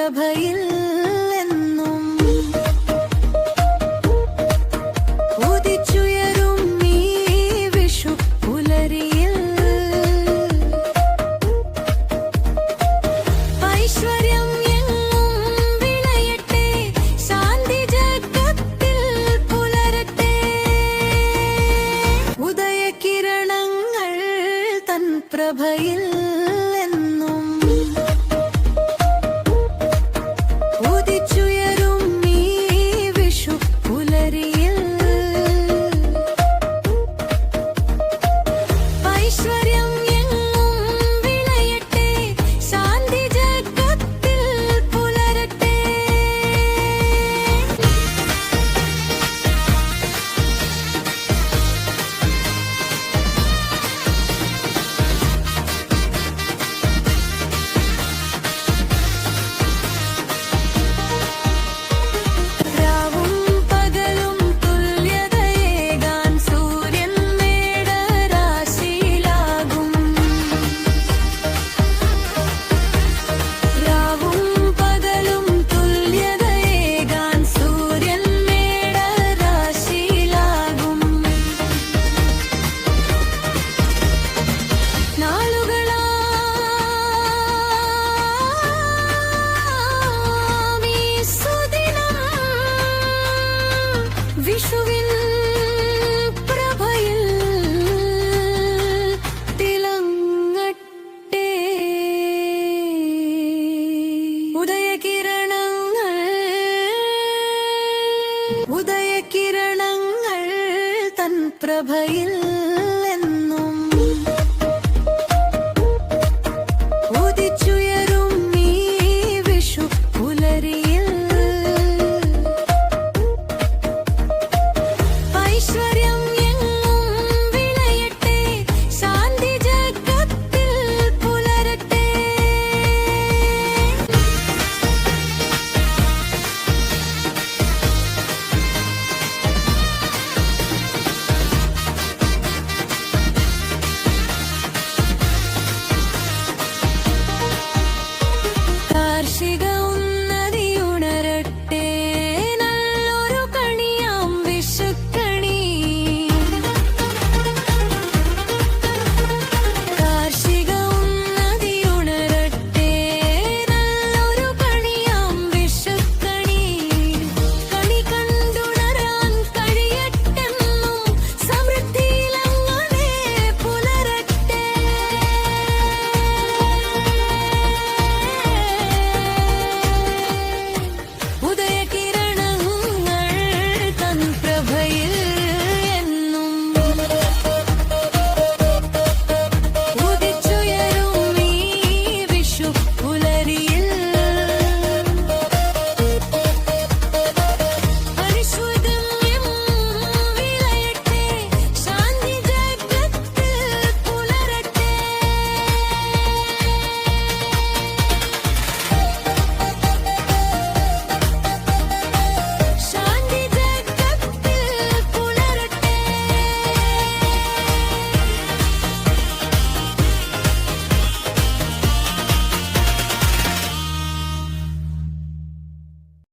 പ്രഭയിൽ എന്നും ഉദിച്ചുയരും ഈ വിഷു പുലരിയിൽ ഐശ്വര്യം എങ്ങും വിളയട്ടെ, ശാന്തി ജഗത്തിൽ പുലരട്ടെ. ഉദയകിരണങ്ങൾ തൻ പ്രഭയിൽ എന്നും ഉദിച്ചുയരും ഈ വിഷു പുലരിയിൽ ഐശ്വര്യം എങ്ങും വിളയട്ടെ, ശാന്തി ജഗത്തിൽ പുലരട്ടെ. രാവും പകലും തുല്യതയേകാൻ സൂര്യൻ മേടരാശിയിലാകും. രാവും പകലും തുല്യതയേകാൻ സൂര്യൻ മേടരാശിയിലാകും. നാളുകളാം ഈ സുദിനം വിഷുവിൻ പ്രഭയിൽ തിളങ്ങട്ടെ. ഉദയകിരണങ്ങൾ തൻ പ്രഭയിൽ